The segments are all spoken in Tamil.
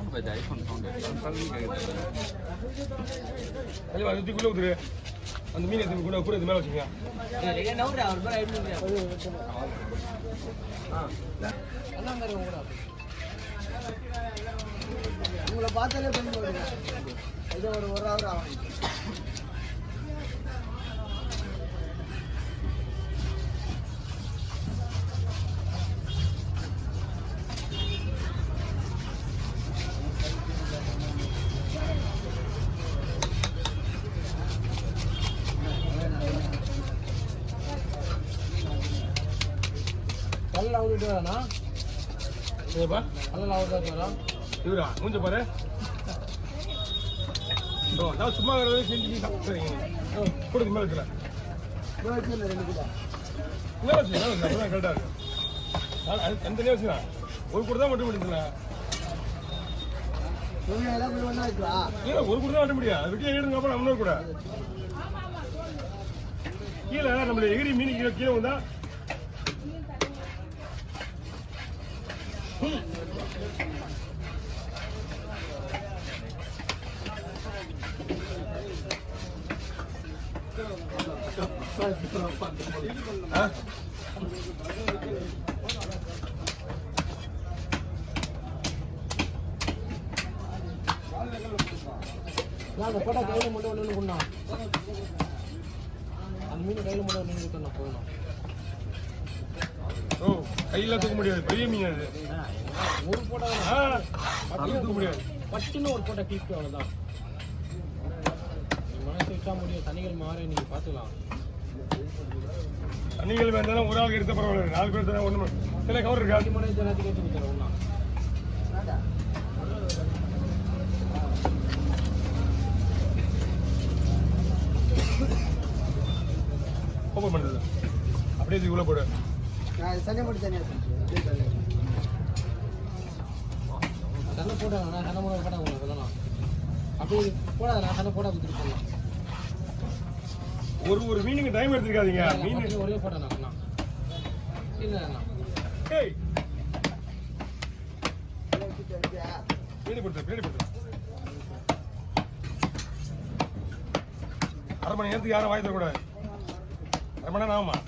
சவுண்ட் பார்த்து ஐஃபோன் சவுண்ட் அதுக்குள்ளே ஊத்துரு அந்த மீன் எடுத்து கூட கூட இது மேலே வச்சுங்க உங்களை பார்த்தாலே பண்ணி இது ஒரு ஹவர் ஆகும். கல்ல அவுட்டு வரானா சரிப்பா கல்ல அவுட்டு வரா இவரா மூஞ்ச பாரு நான் சும்மா செஞ்சு சாப்பிட்றீங்க கொடுக்கு மேலே வச்சுல ரெண்டு கூட மேலே வச்சுக்கலாம் கரெக்டாக இருக்கு அது தனித்தனியாக வச்சுக்கலாம் ஒரு கூட தான் மட்டும் முடியல ஒரு கூட தான் வட்ட முடியாது அது விட்டு எடுங்க அப்புறம் இன்னொரு கூட கீழே நம்மள எகிரி மீன் கீழே கீழே வந்தா போட்டா கையில மட்டும் ஒன்று கொண்டா அந்த மீன் கையில மட்டும் ஒன்று கொடுத்தா போகணும். ஓ கையில தூக்க முடியாது பெரிய மீன் அது ஒரு போட்டா தூக்க முடியாது பட்டுன்னு ஒரு போட்டா கிளிக் அவ்வளோதான் மனசு வச்சா முடியும். தண்ணிகள் மாற நீங்க பார்த்துக்கலாம். தண்ணிகள் வேண்டாம் ஒரு ஆளுக்கு எடுத்த பரவாயில்ல 4 பேர் தானே ஒன்று சில கவர் இருக்கா அஞ்சு மணி ஜனத்துக்கு எடுத்து கொடுத்துறேன் ஒன்றா ஓப்பன் பண்ணுறது அப்படியே இதுக்குள்ளே போடு சண்டை மட்டும் தனியாக சண்டை போட்டாங்கண்ணா சண்டை மூணு போட்டாங்க உங்களுக்கு சொல்லலாம் அப்படி போடாதண்ணா சண்டை போட கொடுத்துட்டு போடலாம். ஒரு மீனுக்கு டைம் எடுத்துக்காதீங்க மீன் ஒரே போட்டேண்ணா அண்ணா இல்லைண்ணா ஏய் பின்னாடி போட்டு அரை மணி நேரத்துக்கு யாரும் வாங்கி தரக்கூடாது. அரை மணி நேரம் ஆகுமா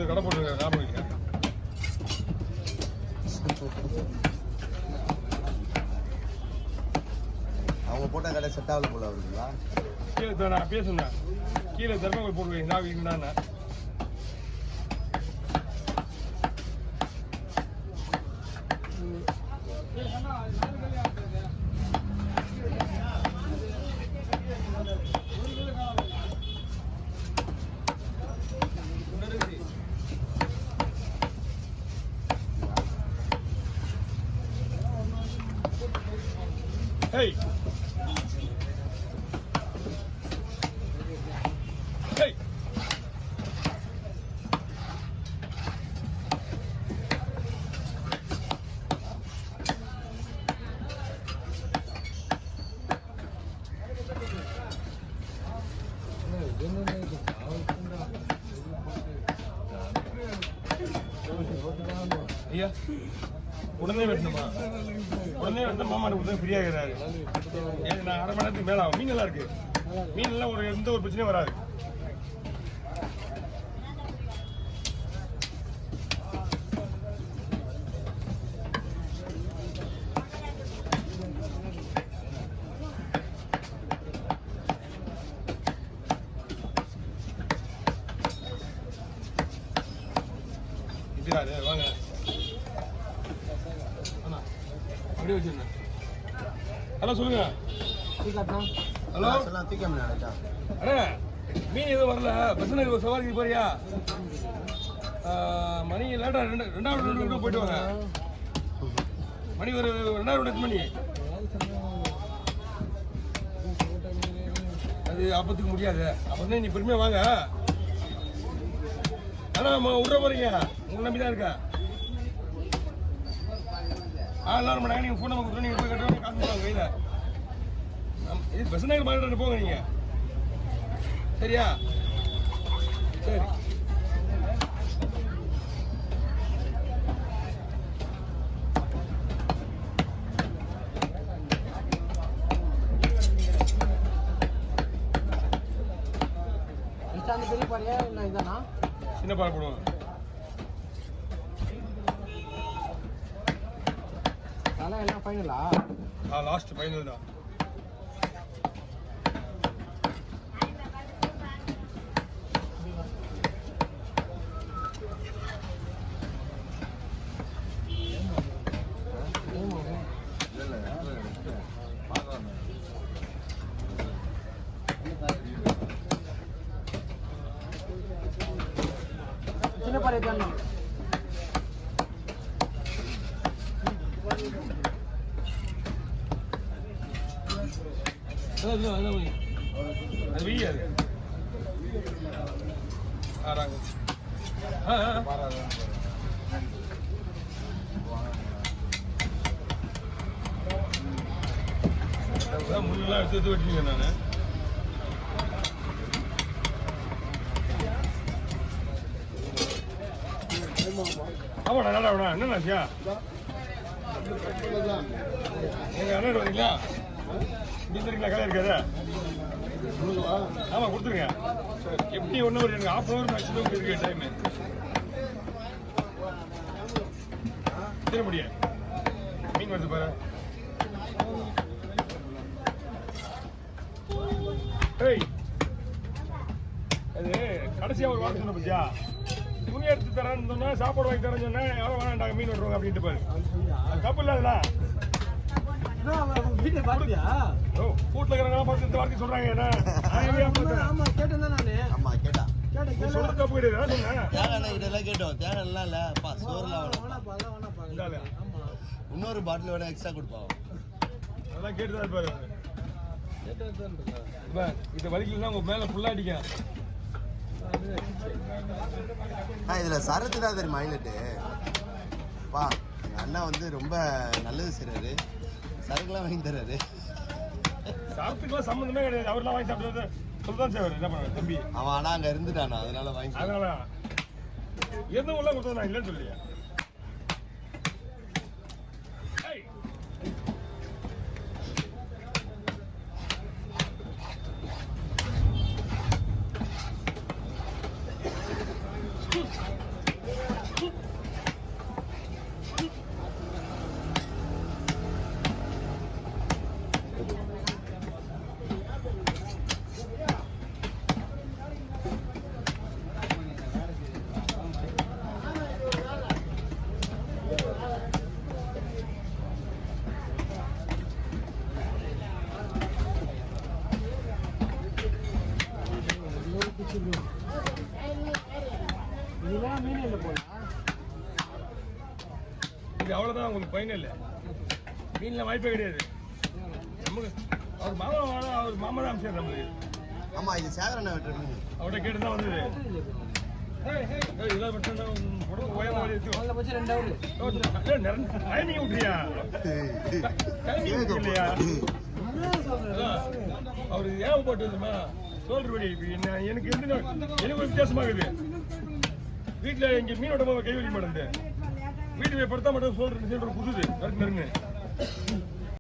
கடை போட்டு ஞாபகம் இல்லை. அவங்க போட்ட கடை செட் ஆகல போல வருதுங்களா? கீழே நான் பேசுனேன் கீழே தர்மங்கள் போட்டு ஞாபகம் Hey! Hey! ஐயா உடனே வெட்டணுமா? உடனே வெட்டினா மாமா உடனே ஃப்ரீயாக இருக்கிறாரு. நான் அரை மணி நேரத்துக்கு மேலே ஆகும். மீன் நல்லா இருக்கு. மீன்லாம் எந்த ஒரு பிரச்சனையும் வராது. அப்படியே வச்சிருந்தேன். ஹலோ சொல்லுங்க. ஹலோ எல்லாம் தூக்கி நினைச்சா அண்ணா மீன் எதுவும் வரல. பசங்க சவாரிக்கு போறியா? மணி லேட்டா ரெண்டாவது போயிட்டு வாங்க. மணி ஒரு 2:30 மணி. அது அப்பத்துக்கு முடியாது. அப்பதான் நீ பொறுமையா வாங்க. ஆனா விட்ற போறீங்க, உங்களை நம்பி தான் இருக்கா. எல்லாரும் பண்ணாங்க. நீங்க ஃபோன் நம்பர் கொடுத்து நீங்க போய் கட்டுவாங்க, காசு போவாங்க கையில. இது பஸ் நகர் மார்க்கெட் போங்க நீங்க. சரியா? சரி. பெரிய பாரியா இல்லை இதானா? சின்ன பாறை போடுவாங்க. அதெல்லாம் எல்லாம் ஃபைனலா? லாஸ்ட் ஃபைனல் தான். சின்ன பாறை தானே? அது வீயாது. முன்னெல்லாம் எடுத்து வெட்டிங்க. நான் ஆமாண்ணா நல்லாண்ணா. என்னண்ணாச்சியா எங்கள் அண்ணன் வரீங்களா? கொடுத்துருங்களா? கடை இருக்காது. ஆமாம் கொடுத்துருங்க. எப்படி ஒன்று ஒரு எனக்கு ½ ஹவர் மேக்ஸிமம் இருக்கு டைமு. தர முடியாது. மீன் வருது பாரு. ஏய் அது கடைசியாக ஒரு வார்த்தை சொன்ன பத்தியா? துணி எடுத்து தரேன்னு சொன்னா, சாப்பாடு வாங்கி தரேன்னு சொன்னா யாரும் வேணாண்டாங்க மீன் வெட்டுறோங்க அப்படின்ட்டு பாரு. அது தப்பு இல்லை அதெல்லாம். வீட்டை பார்த்தியா? ஓ வீட்டில் இருக்கிறவங்க பார்த்து இந்த வார்த்தை சொல்றாங்க. என்ன ஆமா கேட்டேன் தான் நானு. ஆமா கேட்டா சொல்றது தப்பு கிடையாது. சொன்னேன் தேங்காய் இதெல்லாம் கேட்டோம். தேங்காய்லாம் இல்லப்பா, சோறுலாம் வேணும். இன்னொரு பாட்டில் வேணா எக்ஸ்ட்ரா கொடுப்பாங்க. அதெல்லாம் கேட்டுதான் இருப்பாரு. இது வலிக்கலாம் உங்க மேல ஃபுல்லா அடிக்கும். இதுல சரத்து தான் தெரியுமா ஹைலைட்டு. பா எங்க அண்ணா வந்து ரொம்ப நல்லது செய்றாரு. சரக்குலாம் வாங்கி தர்றாரு. சரத்துக்குலாம் சம்மந்தமே கிடையாது. அவர்லாம் வாங்கி சாப்பிடுறது சொல்லதான் செய்வார். என்ன பண்ணுவாங்க தம்பி? அவன் ஆனா அங்க இருந்துட்டானா, அதனால வாங்கி. அதனால எதுவும் உள்ள கொடுத்தது நான் இல்லைன்னு சொல்லியா? இது அவ்வளோதான். உங்களுக்கு பயன் இல்லை. மீனில் வாய்ப்பே கிடையாது. நமக்கு அவர் மாமா தான் அமைச்சார் நம்மளுக்கு. ஆமா இது சேகரண்ணா வெட்டுற மீன். அவர்கிட்ட கேட்டு தான் வந்தது. இதெல்லாம் மட்டும் உடம்பு உயரமா டைமிங் விட்றியா? டைமிங் இல்லையா? அவர் ஏன் போட்டு வந்துமா சொல்றபடி எனக்கு எனக்கு ஒரு வித்தியாசமாகுது. வீட்டில் இங்கே மீனோட கை வைக்க மாட்டேன். வீட்டு போய் படுத்தா மட்டும் சொல்றேன் புதுது நறுக்கு நறுங்க.